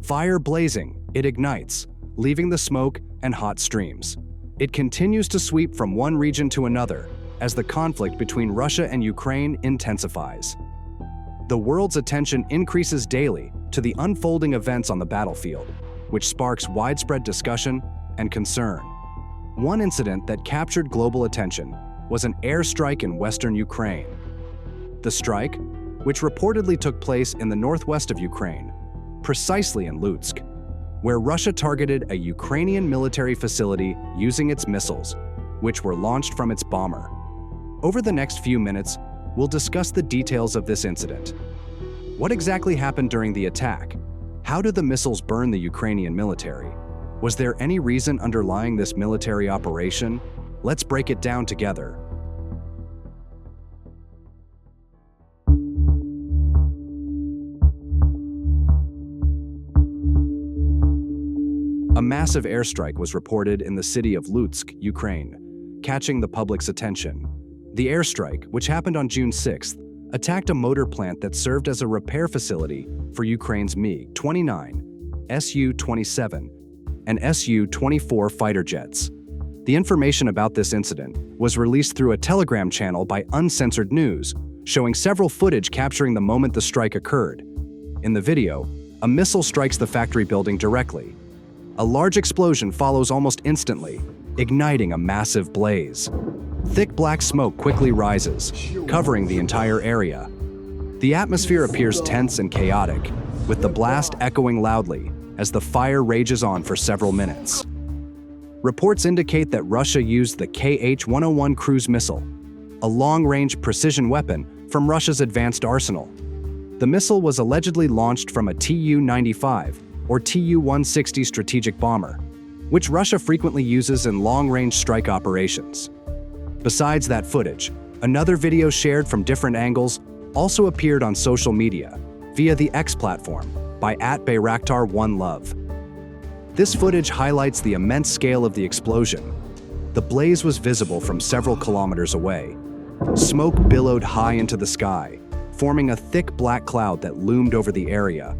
Fire blazing, it ignites, leaving the smoke and hot streams. It continues to sweep from one region to another as the conflict between Russia and Ukraine intensifies. The world's attention increases daily to the unfolding events on the battlefield, which sparks widespread discussion and concern. One incident that captured global attention was an airstrike in western Ukraine. The strike, which reportedly took place in the northwest of Ukraine, precisely in Lutsk, where Russia targeted a Ukrainian military facility using its missiles, which were launched from its bomber. Over the next few minutes, we'll discuss the details of this incident. What exactly happened during the attack? How did the missiles burn the Ukrainian military? Was there any reason underlying this military operation? Let's break it down together. A massive airstrike was reported in the city of Lutsk, Ukraine, catching the public's attention. The airstrike, which happened on June 6th, attacked a motor plant that served as a repair facility for Ukraine's MiG-29, Su-27, and Su-24 fighter jets. The information about this incident was released through a Telegram channel by Uncensored News, showing several footage capturing the moment the strike occurred. In the video, a missile strikes the factory building directly. A large explosion follows almost instantly, igniting a massive blaze. Thick black smoke quickly rises, covering the entire area. The atmosphere appears tense and chaotic, with the blast echoing loudly as the fire rages on for several minutes. Reports indicate that Russia used the Kh-101 cruise missile, a long-range precision weapon from Russia's advanced arsenal. The missile was allegedly launched from a Tu-95 or Tu-160 strategic bomber, which Russia frequently uses in long-range strike operations. Besides that footage, another video shared from different angles also appeared on social media via the X platform by @Bayraktar1Love. This footage highlights the immense scale of the explosion. The blaze was visible from several kilometers away. Smoke billowed high into the sky, forming a thick black cloud that loomed over the area.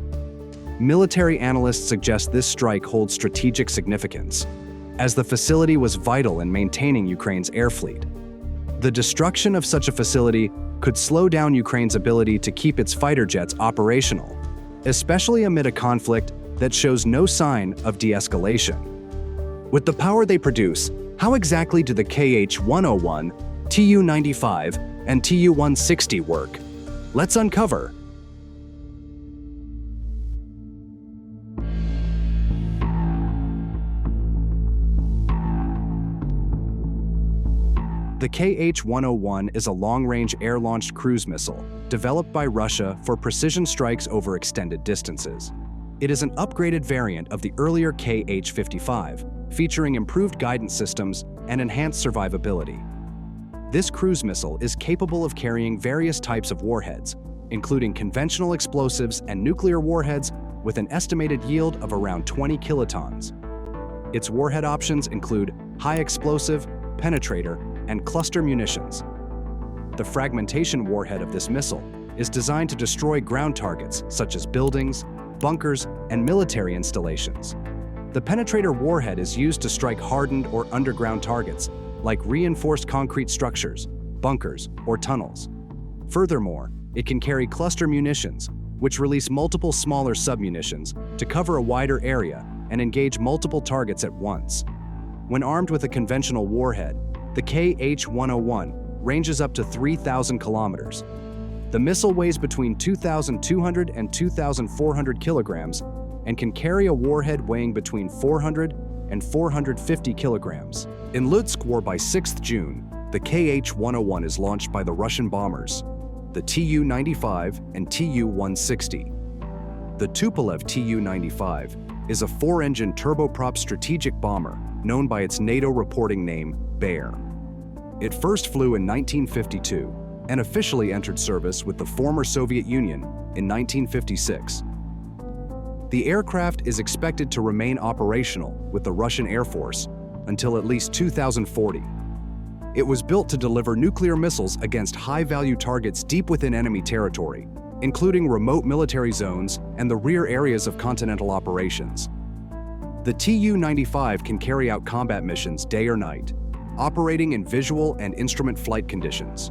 Military analysts suggest this strike holds strategic significance, as the facility was vital in maintaining Ukraine's air fleet. The destruction of such a facility could slow down Ukraine's ability to keep its fighter jets operational, especially amid a conflict that shows no sign of de-escalation. With the power they produce, how exactly do the Kh-101, Tu-95, and Tu-160 work? Let's uncover. The Kh-101 is a long-range air-launched cruise missile developed by Russia for precision strikes over extended distances. It is an upgraded variant of the earlier Kh-55, featuring improved guidance systems and enhanced survivability. This cruise missile is capable of carrying various types of warheads, including conventional explosives and nuclear warheads with an estimated yield of around 20 kilotons. Its warhead options include high explosive, penetrator, and cluster munitions. The fragmentation warhead of this missile is designed to destroy ground targets such as buildings, bunkers, and military installations. The penetrator warhead is used to strike hardened or underground targets like reinforced concrete structures, bunkers, or tunnels. Furthermore, it can carry cluster munitions, which release multiple smaller submunitions to cover a wider area and engage multiple targets at once. When armed with a conventional warhead, the Kh-101 ranges up to 3,000 kilometers. The missile weighs between 2,200 and 2,400 kilograms and can carry a warhead weighing between 400 and 450 kilograms. In Lutsk war by 6th June, the Kh-101 is launched by the Russian bombers, the Tu-95 and Tu-160. The Tupolev Tu-95 is a 4-engine turboprop strategic bomber known by its NATO reporting name, Bear. It first flew in 1952 and officially entered service with the former Soviet Union in 1956. The aircraft is expected to remain operational with the Russian Air Force until at least 2040. It was built to deliver nuclear missiles against high-value targets deep within enemy territory, including remote military zones and the rear areas of continental operations. The Tu-95 can carry out combat missions day or night, operating in visual and instrument flight conditions.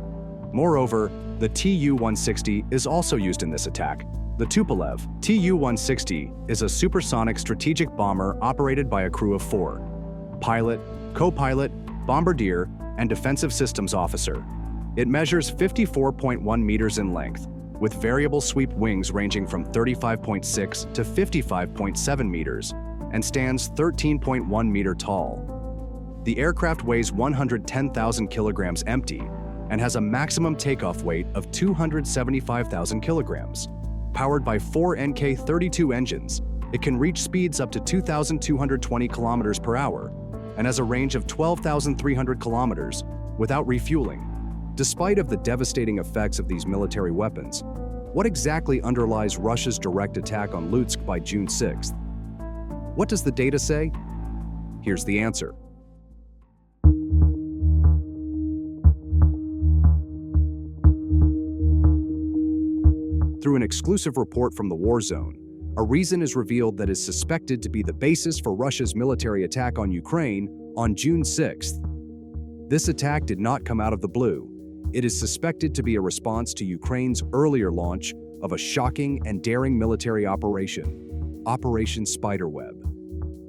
Moreover, the Tu-160 is also used in this attack. The Tupolev Tu-160 is a supersonic strategic bomber operated by a crew of 4: pilot, co-pilot, bombardier, and defensive systems officer. It measures 54.1 meters in length, with variable sweep wings ranging from 35.6 to 55.7 meters, and stands 13.1 meter tall. The aircraft weighs 110,000 kilograms empty and has a maximum takeoff weight of 275,000 kilograms. Powered by 4 NK-32 engines, it can reach speeds up to 2,220 kilometers per hour and has a range of 12,300 kilometers without refueling. Despite of the devastating effects of these military weapons, what exactly underlies Russia's direct attack on Lutsk by June 6th? What does the data say? Here's the answer. Through an exclusive report from the war zone, a reason is revealed that is suspected to be the basis for Russia's military attack on Ukraine on June 6th. This attack did not come out of the blue. It is suspected to be a response to Ukraine's earlier launch of a shocking and daring military operation, Operation Spiderweb.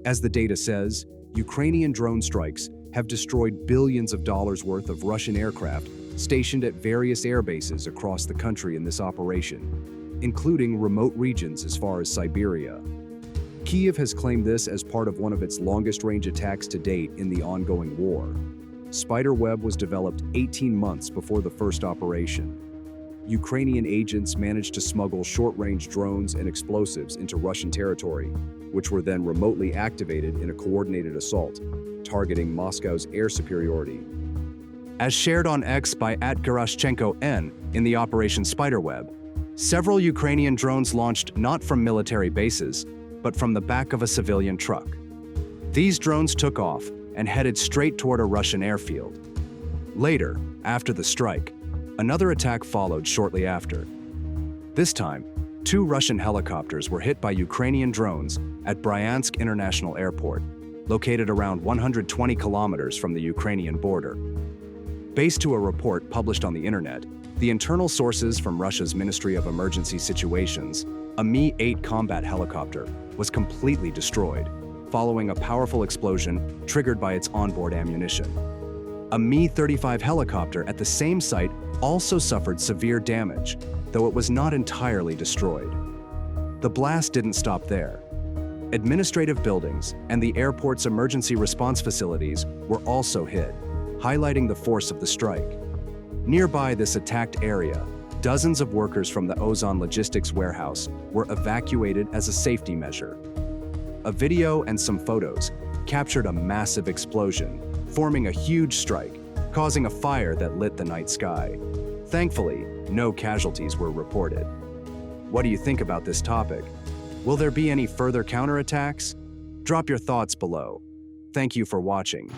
As the data says, Ukrainian drone strikes have destroyed billions of dollars worth of Russian aircraft stationed at various air bases across the country in this operation, including remote regions as far as Siberia. Kyiv has claimed this as part of one of its longest-range attacks to date in the ongoing war. Spiderweb was developed 18 months before the first operation. Ukrainian agents managed to smuggle short-range drones and explosives into Russian territory, which were then remotely activated in a coordinated assault, targeting Moscow's air superiority. As shared on X by @Geraschenko in the Operation Spiderweb, several Ukrainian drones launched not from military bases, but from the back of a civilian truck. These drones took off and headed straight toward a Russian airfield. Later, after the strike, another attack followed shortly after. This time, 2 Russian helicopters were hit by Ukrainian drones at Bryansk International Airport, located around 120 kilometers from the Ukrainian border. Based to a report published on the internet, the internal sources from Russia's Ministry of Emergency Situations, a Mi-8 combat helicopter was completely destroyed, following a powerful explosion triggered by its onboard ammunition. A Mi-35 helicopter at the same site also suffered severe damage, though it was not entirely destroyed. The blast didn't stop there. Administrative buildings and the airport's emergency response facilities were also hit, highlighting the force of the strike. Nearby this attacked area, dozens of workers from the Ozon logistics warehouse were evacuated as a safety measure. A video and some photos captured a massive explosion, forming a huge strike, causing a fire that lit the night sky. Thankfully, no casualties were reported. What do you think about this topic? Will there be any further counterattacks? Drop your thoughts below. Thank you for watching.